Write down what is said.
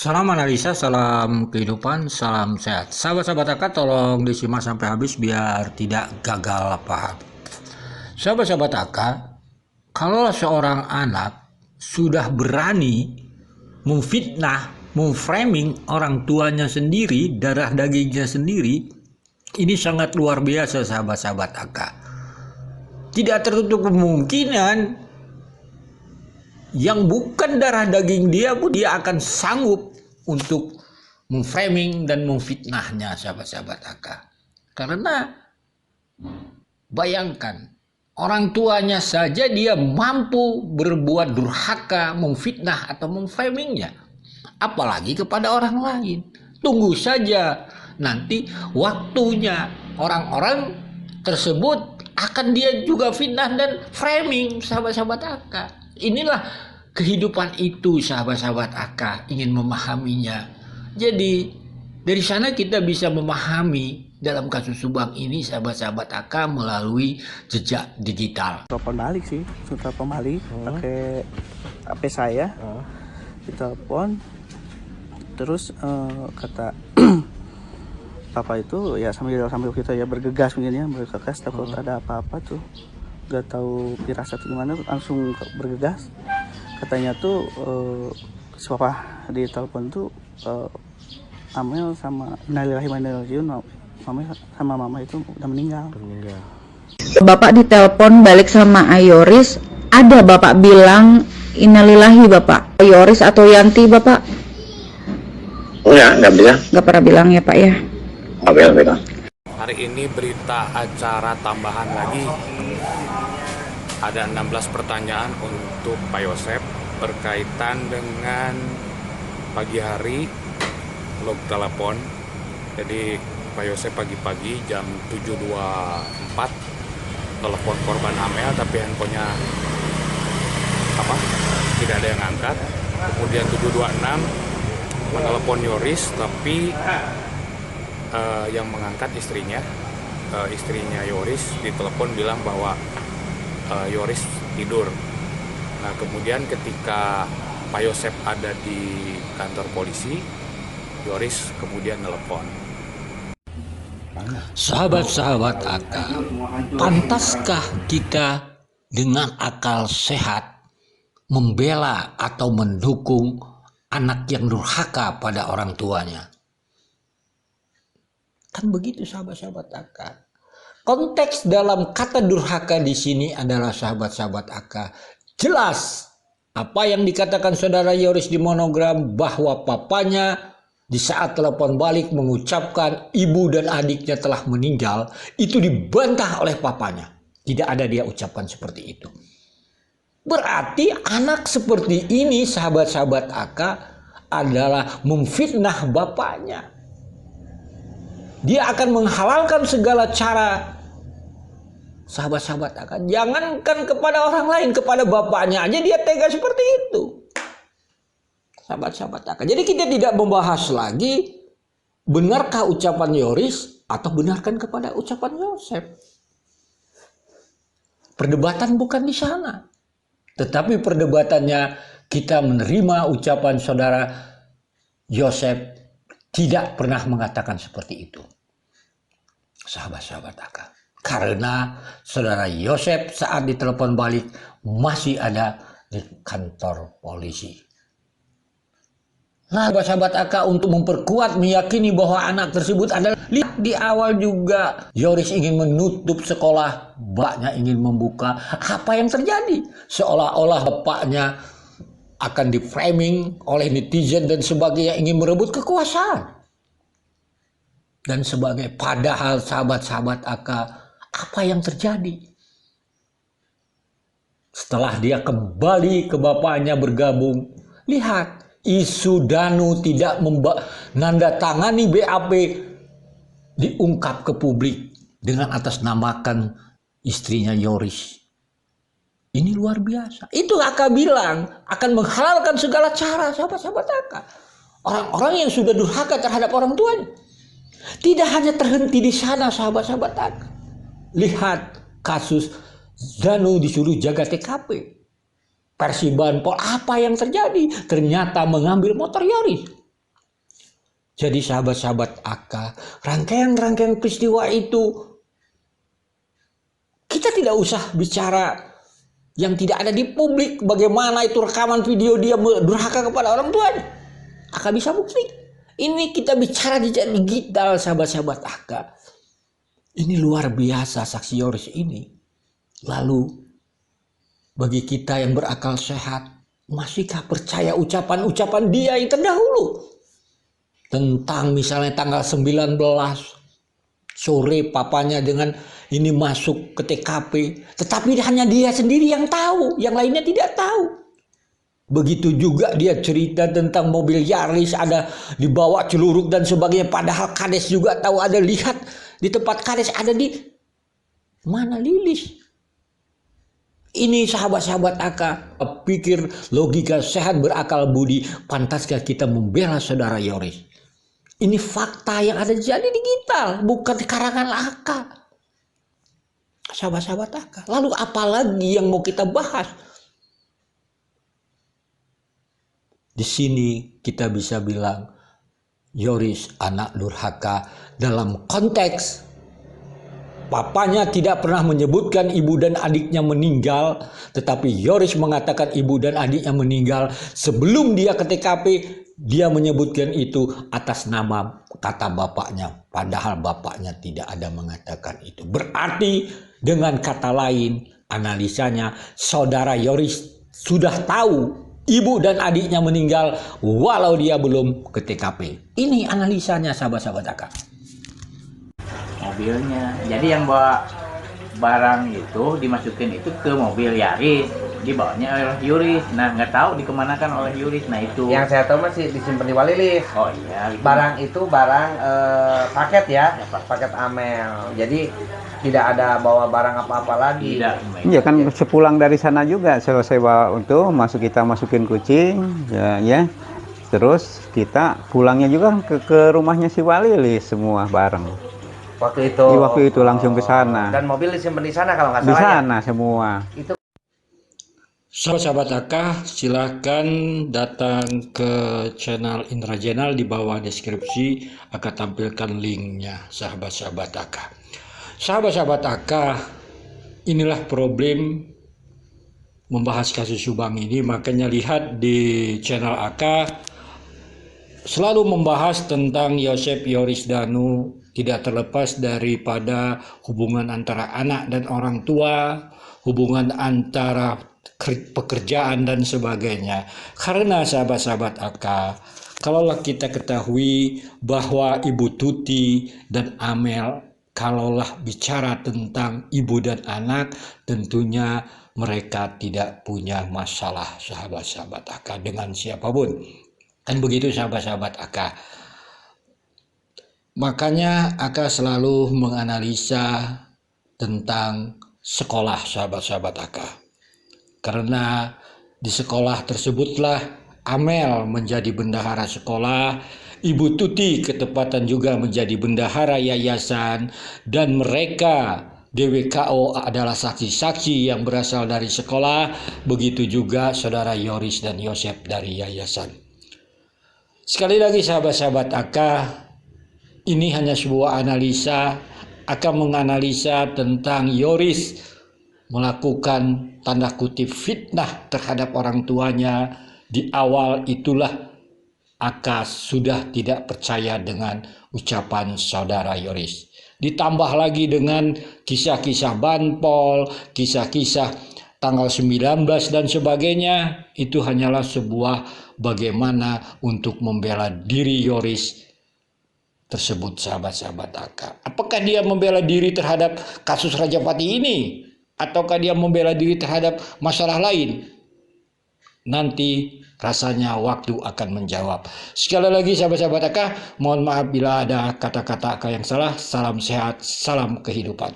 Salam analisa, salam kehidupan, salam sehat. Sahabat-sahabat AK tolong disimak sampai habis biar tidak gagal paham. Sahabat-sahabat AK, kalau seorang anak sudah berani memfitnah, memframing orang tuanya sendiri, darah dagingnya sendiri, ini sangat luar biasa sahabat-sahabat AK. Tidak tertutup kemungkinan yang bukan darah daging dia pun dia akan sanggup untuk memframing dan memfitnahnya sahabat-sahabat AK. Karena bayangkan, orang tuanya saja dia mampu berbuat durhaka, memfitnah atau memframingnya. Apalagi kepada orang lain. Tunggu saja nanti waktunya orang-orang tersebut akan dia juga fitnah dan framing sahabat-sahabat AK. Inilah kehidupan itu sahabat-sahabat AK, ingin memahaminya. Jadi dari sana kita bisa memahami dalam kasus Subang ini sahabat-sahabat AK melalui jejak digital. Telepon balik sih, telepon balik pakai HP saya, ditelepon, terus kata papa itu ya sambil kita ya bergegas mungkin ya bergegas takut ada apa-apa tuh, gak tahu firasat gimana langsung bergegas. Katanya tuh si papa di telepon tuh Amel sama Innalillahi wa inna ilaihi raji'un, sama mama itu udah meninggal. Bapak ditelepon balik sama Ayoris, ada bapak bilang innalillahi bapak. Ayoris atau Yanti bapak? Enggak bilang. Nggak pernah bilang ya pak ya? Nggak bilang. Hari ini berita acara tambahan lagi. Ada 16 pertanyaan untuk Pak Yosep berkaitan dengan pagi hari log telepon. Jadi Pak Yosep pagi-pagi jam 7.24 telepon korban Amel tapi handphonenya tidak ada yang angkat. Kemudian 7.26 menelepon Yoris tapi yang mengangkat istrinya Yoris ditelepon bilang bahwa Yoris tidur. Nah kemudian ketika Pak Yosep ada di kantor polisi, Yoris kemudian telepon. Sahabat-sahabat AK, pantaskah kita dengan akal sehat membela atau mendukung anak yang durhaka pada orang tuanya? Kan begitu sahabat-sahabat AK. Konteks dalam kata durhaka di sini adalah sahabat-sahabat AK. Jelas apa yang dikatakan saudara Yoris di monogram bahwa papanya di saat telepon balik mengucapkan ibu dan adiknya telah meninggal, itu dibantah oleh papanya. Tidak ada dia ucapkan seperti itu. Berarti anak seperti ini sahabat-sahabat AK adalah memfitnah bapaknya. Dia akan menghalalkan segala cara sahabat-sahabat akan. Jangankan kepada orang lain, kepada bapaknya aja dia tega seperti itu. Sahabat-sahabat akan. Jadi kita tidak membahas lagi benarkah ucapan Yoris atau benarkan kepada ucapan Yosep. Perdebatan bukan di sana. Tetapi perdebatannya kita menerima ucapan saudara Yosep tidak pernah mengatakan seperti itu. Sahabat-sahabat AK. Karena saudara Yosep saat ditelepon balik masih ada di kantor polisi. Nah, sahabat AK untuk memperkuat meyakini bahwa anak tersebut adalah, lihat di awal juga Yoris ingin menutup sekolah, bapaknya ingin membuka. Apa yang terjadi? Seolah-olah bapaknya akan di-framing oleh netizen dan sebagainya, ingin merebut kekuasaan. Dan sebagai padahal sahabat-sahabat AK, apa yang terjadi? Setelah dia kembali ke bapaknya bergabung, lihat isu Danu tidak menandatangani BAP diungkap ke publik dengan atas namakan istrinya Yoris. Ini luar biasa. Itu AK bilang akan menghalalkan segala cara sahabat-sahabat AK. Orang-orang yang sudah durhaka terhadap orang tuanya. Tidak hanya terhenti di sana sahabat-sahabat AK. Lihat kasus Danu disuruh jaga TKP. Persiban Pol, apa yang terjadi? Ternyata mengambil motor Yoris. Jadi sahabat-sahabat AK, rangkaian-rangkaian peristiwa itu kita tidak usah bicara yang tidak ada di publik. Bagaimana itu rekaman video dia durhaka kepada orang tuanya. AK bisa bukti. Ini kita bicara di digital sahabat-sahabat AK. Ini luar biasa saksi Yoris ini. Lalu bagi kita yang berakal sehat, masihkah percaya ucapan-ucapan dia yang terdahulu? Tentang misalnya tanggal 19 sore papanya dengan ini masuk ke TKP. Tetapi hanya dia sendiri yang tahu, yang lainnya tidak tahu. Begitu juga dia cerita tentang mobil Yaris ada dibawa celuruk dan sebagainya. Padahal Kades juga tahu, ada lihat di tempat Kades ada di mana Lilis. Ini sahabat-sahabat AK, pikir logika sehat berakal budi, pantaskah kita membela saudara Yoris? Ini fakta yang ada jadi digital, bukan di karangan AK. Sahabat-sahabat AK. Lalu apa lagi yang mau kita bahas? Di sini kita bisa bilang Yoris anak durhaka dalam konteks papanya tidak pernah menyebutkan ibu dan adiknya meninggal, tetapi Yoris mengatakan ibu dan adiknya meninggal sebelum dia ke TKP. Dia menyebutkan itu atas nama kata bapaknya, padahal bapaknya tidak ada mengatakan itu. Berarti dengan kata lain, analisanya saudara Yoris sudah tahu ibu dan adiknya meninggal walau dia belum ke TKP. Ini analisanya sahabat-sahabat AK. Mobilnya. Jadi yang bawa barang itu dimasukin itu ke mobil Yaris, dibawanya oleh Yoris. Nah, nggak tahu dikemanakan oleh Yoris. Nah itu. Yang saya tahu masih disimpan di Walilis. Oh iya. Gitu. Barang itu barang paket ya, paket Amel. Jadi tidak ada bawa barang apa-apa lagi. Tidak. Iya kan sepulang dari sana juga selesai bawa untuk kita masukin kucing ya. Terus kita pulangnya juga ke rumahnya si Walilis semua bareng. Waktu itu. Waktu itu langsung ke sana. Dan mobil disimpan di sana kalau nggak Di salah. sana semua. Sahabat AK, silakan datang ke channel Indra Jenal, di bawah deskripsi akan tampilkan linknya sahabat-sahabat AK. Sahabat-sahabat AK, inilah problem membahas kasus Subang ini, makanya lihat di channel AK selalu membahas tentang Yosep Yoris Danu, tidak terlepas daripada hubungan antara anak dan orang tua, hubungan antara pekerjaan dan sebagainya. Karena sahabat-sahabat AK, kalaulah kita ketahui bahwa Ibu Tuti dan Amel, kalaulah bicara tentang ibu dan anak, tentunya mereka tidak punya masalah sahabat-sahabat AK dengan siapapun. Kan begitu sahabat-sahabat AK. Makanya AK selalu menganalisa tentang sekolah sahabat-sahabat AK. Karena di sekolah tersebutlah Amel menjadi bendahara sekolah, Ibu Tuti ketepatan juga menjadi bendahara yayasan, dan mereka DWKO adalah saksi-saksi yang berasal dari sekolah, begitu juga saudara Yoris dan Yosep dari yayasan. Sekali lagi sahabat-sahabat AK, ini hanya sebuah analisa, akan menganalisa tentang Yoris melakukan tanda kutip fitnah terhadap orang tuanya. Di awal itulah AK sudah tidak percaya dengan ucapan saudara Yoris. Ditambah lagi dengan kisah-kisah Banpol, kisah-kisah tanggal 19 dan sebagainya, itu hanyalah sebuah bagaimana untuk membela diri Yoris tersebut sahabat-sahabat AK. Apakah dia membela diri terhadap kasus Rajapati ini? Ataukah dia membela diri terhadap masalah lain? Nanti rasanya waktu akan menjawab. Sekali lagi sahabat-sahabat AK, mohon maaf bila ada kata-kata AK yang salah. Salam sehat, salam kehidupan.